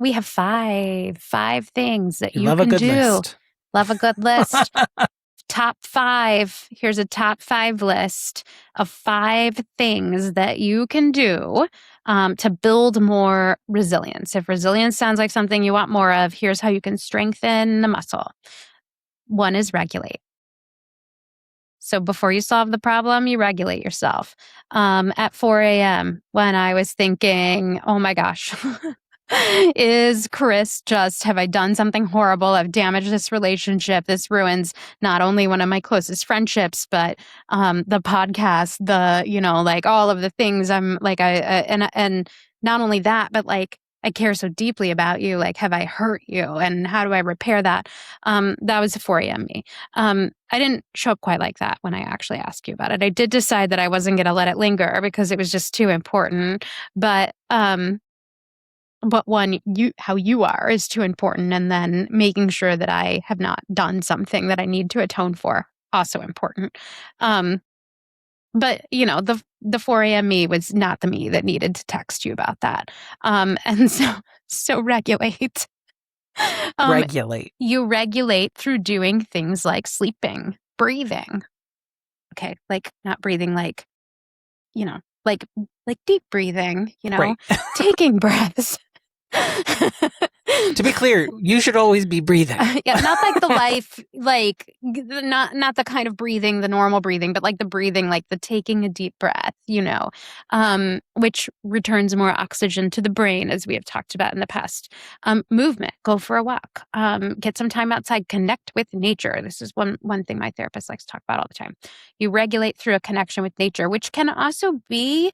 We have five things that You you love a can good do. list. Love a good list. Top 5. Here's a top 5 list of 5 things that you can do to build more resilience. If resilience sounds like something you want more of, here's how you can strengthen the muscle. 1 is regulate. So before you solve the problem, you regulate yourself. At 4 a.m., when I was thinking, oh my gosh, is Chris have I done something horrible? I've damaged this relationship. This ruins not only one of my closest friendships, but the podcast, like all of the things I'm like, and not only that, but like, I care so deeply about you. Like, have I hurt you? And how do I repair that? That was 4 a.m. me. I didn't show up quite like that when I actually asked you about it. I did decide that I wasn't going to let it linger because it was just too important. But how you are is too important. And then making sure that I have not done something that I need to atone for, also important. But the 4 a.m. me was not the me that needed to text you about that. And so regulate. Regulate. You regulate through doing things like sleeping, breathing. Okay, like not breathing like, like deep breathing, Right. taking breaths. To be clear, you should always be breathing. Yeah, not like the life, like not the kind of breathing, the normal breathing, but like the breathing, like the taking a deep breath, which returns more oxygen to the brain, as we have talked about in the past. Movement, go for a walk, get some time outside, connect with nature. This is one thing my therapist likes to talk about all the time. You regulate through a connection with nature, which can also be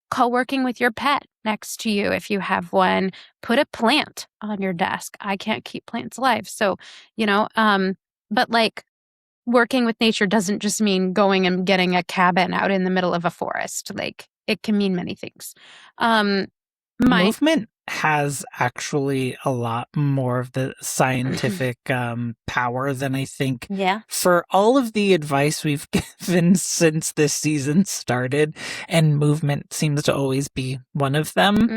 co-working with your pet next to you. If you have one, put a plant on your desk. I can't keep plants alive. So, but like working with nature doesn't just mean going and getting a cabin out in the middle of a forest. Like it can mean many things. Movement has actually a lot more of the scientific power than I think. Yeah. For all of the advice we've given since this season started, and movement seems to always be one of them.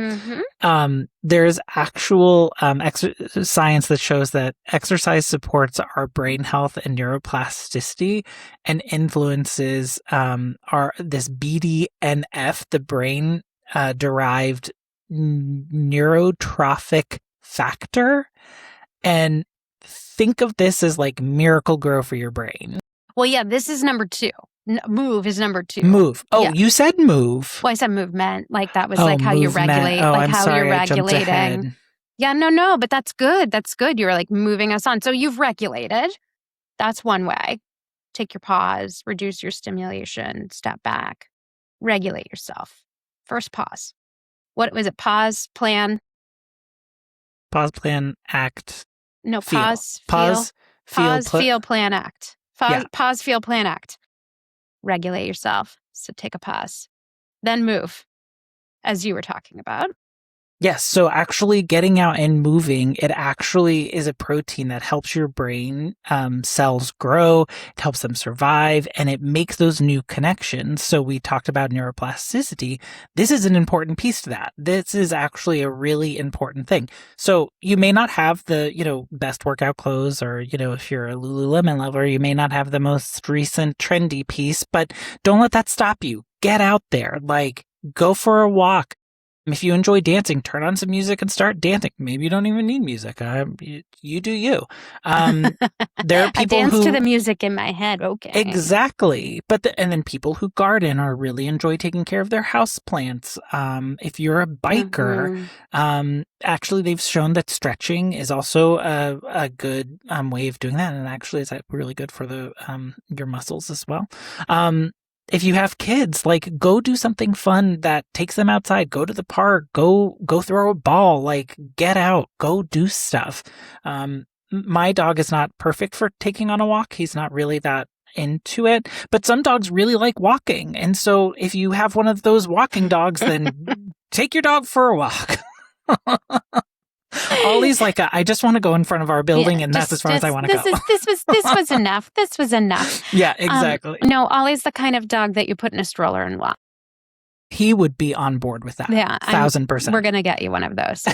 Mm-hmm. There's actual science that shows that exercise supports our brain health and neuroplasticity and influences this BDNF, the brain derived neurotrophic factor, and think of this as like Miracle Grow for your brain. Well, yeah, this is number 2. Move is number 2. Move. Oh, yeah. You said move. Well, I said movement. Like that was like how you regulate, I'm how sorry, you're I jumped regulating. ahead. Yeah, no, but that's good. That's good. You're like moving us on. So you've regulated. That's one way. Take your pause, reduce your stimulation, step back, regulate yourself. First pause. What was it? Pause, plan? Pause, plan, act. No, feel. pause, pause, feel, plan, act. Yeah. Pause, feel, plan, act. Regulate yourself. So take a pause. Then move, as you were talking about. Yes, so actually getting out and moving, it actually is a protein that helps your brain cells grow, it helps them survive, and it makes those new connections. So we talked about neuroplasticity. This is an important piece to that. This is actually a really important thing. So you may not have the, best workout clothes, or, if you're a Lululemon lover, you may not have the most recent trendy piece, but don't let that stop you. Get out there, like go for a walk. If you enjoy dancing, turn on some music and start dancing. Maybe you don't even need music. You do you. There are people I dance to the music in my head. Okay. Exactly. And then people who garden or really enjoy taking care of their house plants. If you're a biker, actually they've shown that stretching is also a good way of doing that. And actually it's really good for your muscles as well. If you have kids, like go do something fun that takes them outside, go to the park, go throw a ball, like get out, go do stuff. My dog is not perfect for taking on a walk. He's not really that into it, but some dogs really like walking. And so if you have one of those walking dogs, then take your dog for a walk. Ollie's like, I just want to go in front of our building, and that's as far as I want to go. This was enough. This was enough. Yeah, exactly. No, Ollie's the kind of dog that you put in a stroller and walk. He would be on board with that. Yeah, 1,000%. We're gonna get you one of those.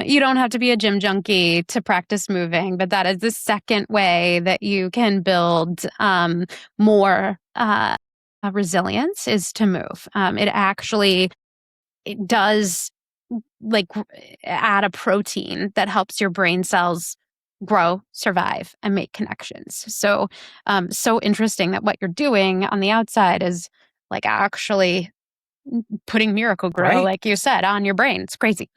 You don't have to be a gym junkie to practice moving, but that is the second way that you can build more resilience is to move. It does like add a protein that helps your brain cells grow, survive, and make connections. So interesting that what you're doing on the outside is like actually putting Miracle Grow, Right. like you said, on your brain. It's crazy.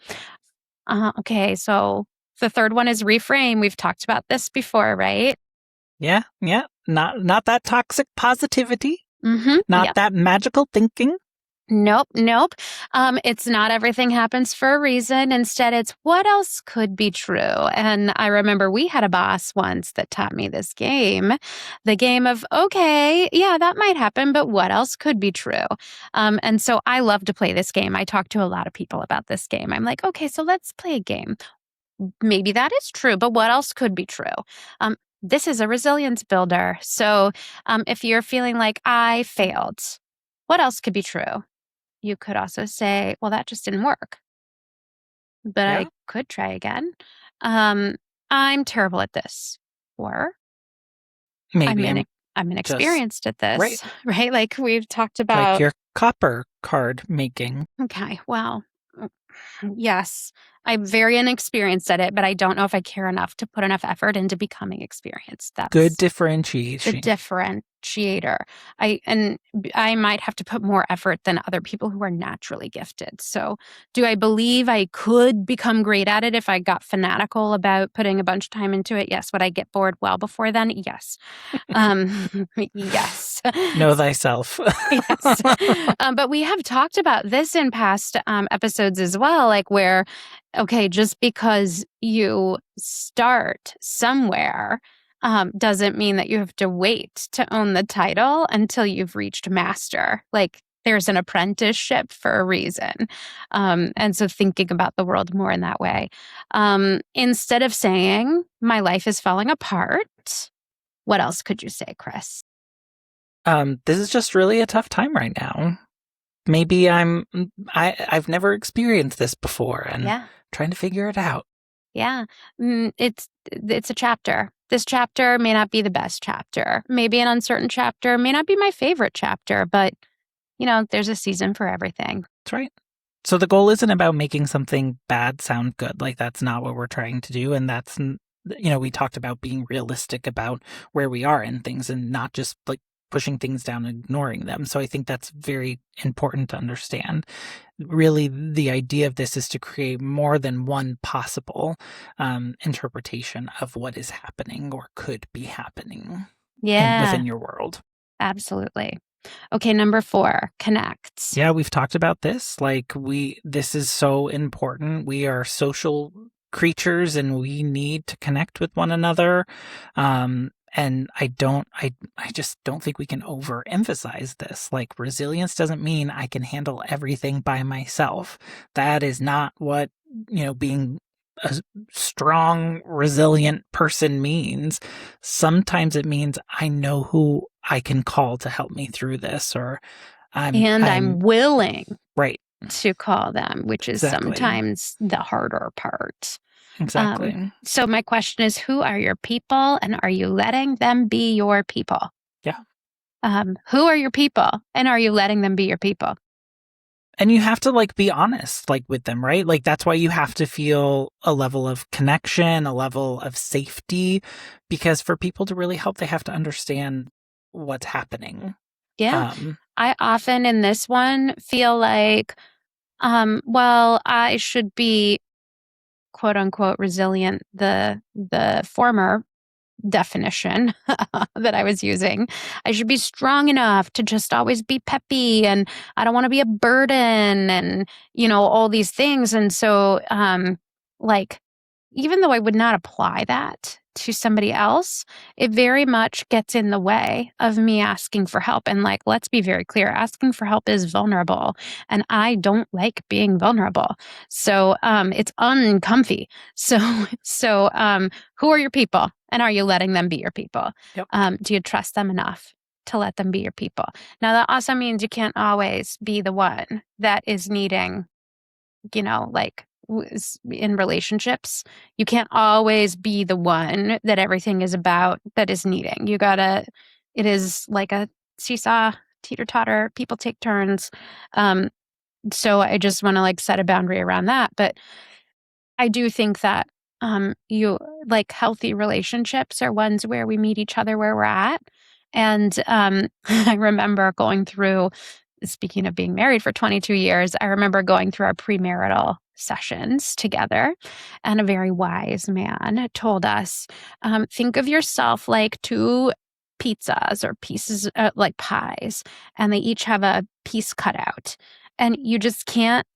Okay, so the third one is reframe. We've talked about this before, right? Yeah. Not that toxic positivity. Mm-hmm. Not that magical thinking. Nope. It's not everything happens for a reason. Instead, it's what else could be true. And I remember we had a boss once that taught me this game, the game of, okay, yeah, that might happen, but what else could be true? And so I love to play this game. I talk to a lot of people about this game. I'm like, okay, so let's play a game. Maybe that is true, but what else could be true? This is a resilience builder. So if you're feeling like I failed, what else could be true? You could also say, well, that just didn't work, but Yeah. I could try again. I'm terrible at this. Or Maybe I'm inexperienced at this, right? Like we've talked about. Like your copper card making. Okay, well, yes, I'm very inexperienced at it, but I don't know if I care enough to put enough effort into becoming experienced. That's good differentiation. The differentiator. I might have to put more effort than other people who are naturally gifted. So do I believe I could become great at it if I got fanatical about putting a bunch of time into it? Yes. Would I get bored well before then? Yes. Yes. Know thyself. Yes. But we have talked about this in past episodes as well, like where, okay, just because you start somewhere doesn't mean that you have to wait to own the title until you've reached master. Like there's an apprenticeship for a reason. And so thinking about the world more in that way. Instead of saying, my life is falling apart, what else could you say, Chris? This is just really a tough time right now. Maybe I've never experienced this before and trying to figure it out. Yeah. It's a chapter. This chapter may not be the best chapter. Maybe an uncertain chapter may not be my favorite chapter, but there's a season for everything. That's right. So the goal isn't about making something bad sound good. Like that's not what we're trying to do. And that's, we talked about being realistic about where we are in things and not just like pushing things down and ignoring them. So I think that's very important to understand. Really, the idea of this is to create more than one possible interpretation of what is happening or could be happening within your world. Absolutely. Okay, number 4, connect. Yeah, we've talked about this. This is so important. We are social creatures and we need to connect with one another. And I just don't think we can overemphasize this. Like resilience doesn't mean I can handle everything by myself. That is not what, being a strong, resilient person means. Sometimes it means I know who I can call to help me through this, or I'm willing to call them, which is sometimes the harder part. Exactly. So my question is, who are your people and are you letting them be your people? Yeah. Who are your people and are you letting them be your people? And you have to be honest with them, right? That's why you have to feel a level of connection, a level of safety, because for people to really help, they have to understand what's happening. Yeah. I often in this one feel like, I should be quote unquote resilient, the former definition that I was using. I should be strong enough to just always be peppy and I don't want to be a burden and all these things. And so even though I would not apply that to somebody else, it very much gets in the way of me asking for help. And let's be very clear, asking for help is vulnerable. And I don't like being vulnerable. So it's uncomfy. So who are your people? And are you letting them be your people? Yep. Do you trust them enough to let them be your people. Now, that also means you can't always be the one that is needing, like in relationships. You can't always be the one that everything is about that is needing. It is like a seesaw, teeter-totter, people take turns. So I just want to like set a boundary around that. But I do think that you like healthy relationships are ones where we meet each other where we're at. And I remember going through, speaking of being married for 22 years, I remember going through our premarital sessions together. And a very wise man told us, think of yourself like two pizzas or pieces like pies, and they each have a piece cut out. And you just can't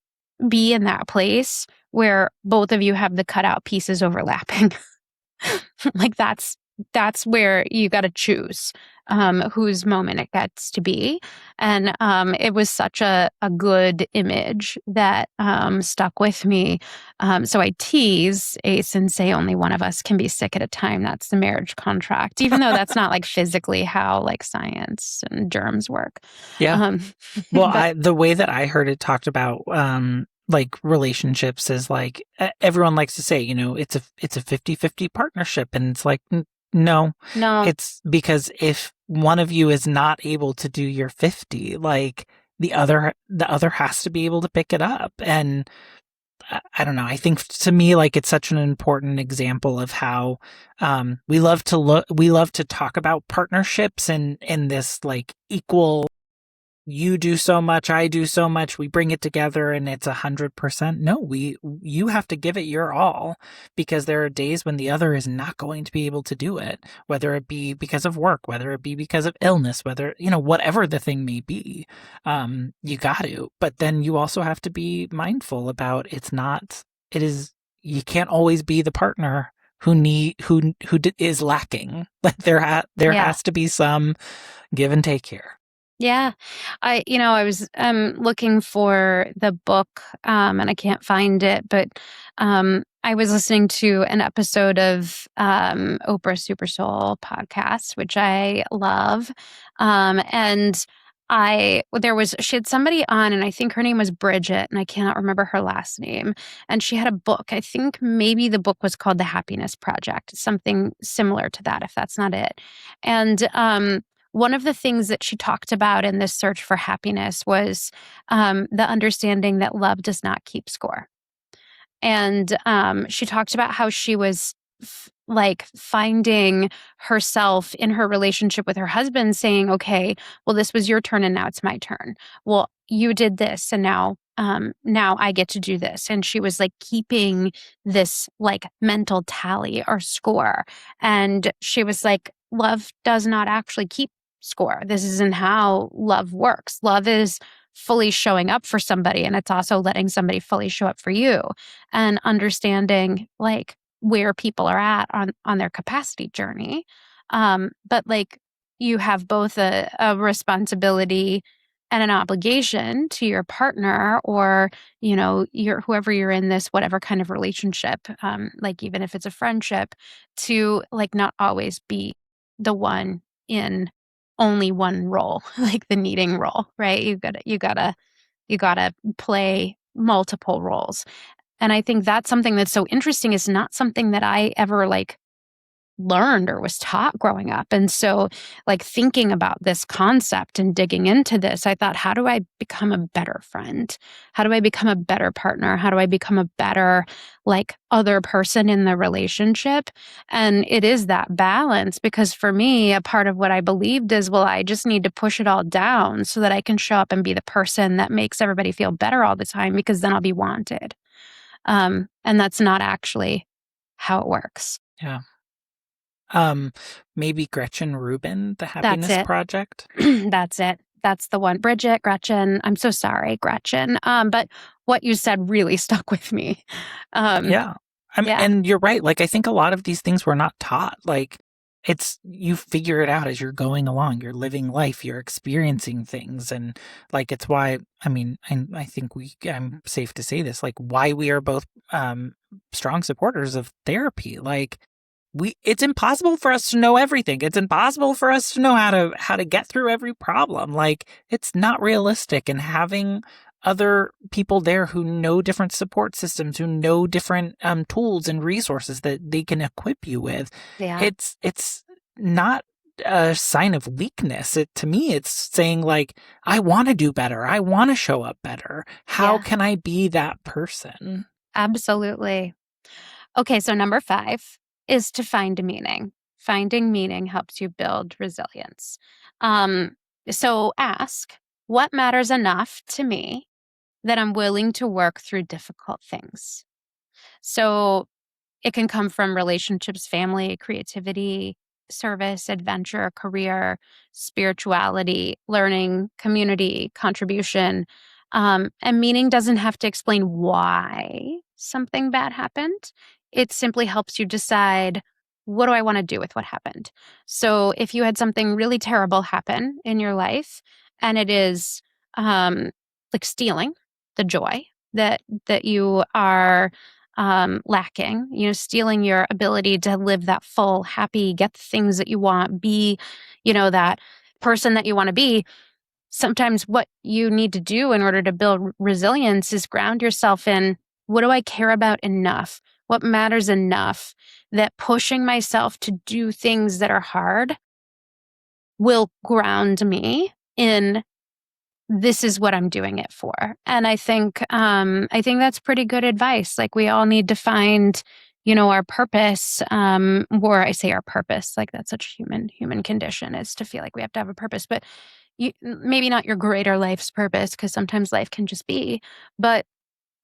be in that place where both of you have the cutout pieces overlapping. Like that's where you got to choose whose moment it gets to be. And it was such a good image that stuck with me. So I tease Ace and say only one of us can be sick at a time. That's the marriage contract, even though that's not like physically how like science and germs work. Yeah. Um, Well, but the way that I heard it talked about like relationships is like everyone likes to say, it's a 50-50 partnership, and it's like no. no, It's because if one of you is not able to do your 50, like the other has to be able to pick it up. And I don't know. I think to me, like it's such an important example of how we love to talk about partnerships and in this like equal, you do so much, I do so much, we bring it together and it's 100%. No, you have to give it your all, because there are days when the other is not going to be able to do it, whether it be because of work, whether it be because of illness, whether, whatever the thing may be. You got to, but then you also have to be mindful about you can't always be the partner is lacking. Like there yeah. has to be some give and take here. Yeah. I was looking for the book and I can't find it, but I was listening to an episode of Oprah Super Soul podcast, which I love. And she had somebody on, and I think her name was Bridget, and I cannot remember her last name. And she had a book. I think maybe the book was called The Happiness Project, something similar to that, if that's not it. And one of the things that she talked about in this search for happiness was the understanding that love does not keep score. And she talked about how she was like finding herself in her relationship with her husband saying, okay, well, this was your turn and now it's my turn. Well, you did this and now I get to do this. And she was like keeping this like mental tally or score. And she was like, love does not actually keep score. This isn't how love works. Love is fully showing up for somebody, and it's also letting somebody fully show up for you, and understanding like where people are at on their capacity journey. But like you have both a responsibility and an obligation to your partner, or your whoever you're in this whatever kind of relationship, like even if it's a friendship, to like not always be the one in only one role, like the needing role, right? You gotta play multiple roles. And I think that's something that's so interesting. Is not something that I ever like learned or was taught growing up. And so like thinking about this concept and digging into this, I thought, how do I become a better friend? How do I become a better partner? How do I become a better like other person in the relationship? And it is that balance, because for me, a part of what I believed is, well, I just need to push it all down so that I can show up and be the person that makes everybody feel better all the time, because then I'll be wanted. And that's not actually how it works. Yeah. Maybe Gretchen Rubin, The That's Happiness it. Project. That's it. That's the one. Bridget, Gretchen. I'm so sorry, Gretchen. But what you said really stuck with me. Yeah. Yeah. And you're right. Like, I think a lot of these things were not taught. Like, you figure it out as you're going along. You're living life. You're experiencing things. And like, it's why, I think I'm safe to say this, like why we are both, strong supporters of therapy. Like, it's impossible for us to know everything. It's impossible for us to know how to get through every problem. Like, it's not realistic. And having other people there who know different support systems, who know different tools and resources that they can equip you with, Yeah. it's not a sign of weakness. To me, it's saying, like, I want to do better. I want to show up better. How Yeah. can I be that person? Absolutely. Okay, so number 5 is to find meaning. Finding meaning helps you build resilience. Um, so ask, what matters enough to me that I'm willing to work through difficult things? So it can come from relationships, family, creativity, service, adventure, career, spirituality, learning, community, contribution. And meaning doesn't have to explain why something bad happened. It simply helps you decide, what do I want to do with what happened? So if you had something really terrible happen in your life, and it is like stealing the joy that you are lacking, stealing your ability to live that full, happy, get the things that you want, be, that person that you want to be. Sometimes what you need to do in order to build resilience is ground yourself in, what do I care about enough? What matters enough that pushing myself to do things that are hard will ground me in, this is what I'm doing it for. And I think that's pretty good advice. Like, we all need to find, our purpose. Or I say our purpose, like that's such a human condition, is to feel like we have to have a purpose. But maybe not your greater life's purpose, because sometimes life can just be. But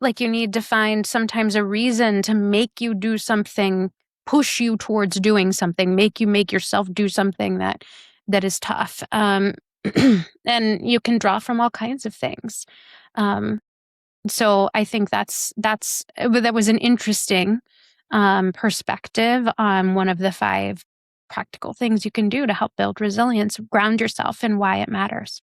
like, you need to find sometimes a reason to make you do something, push you towards doing something, make yourself do something that is tough. And you can draw from all kinds of things. Um, so I think that was an interesting perspective on one of the 5 practical things you can do to help build resilience. Ground yourself in why it matters.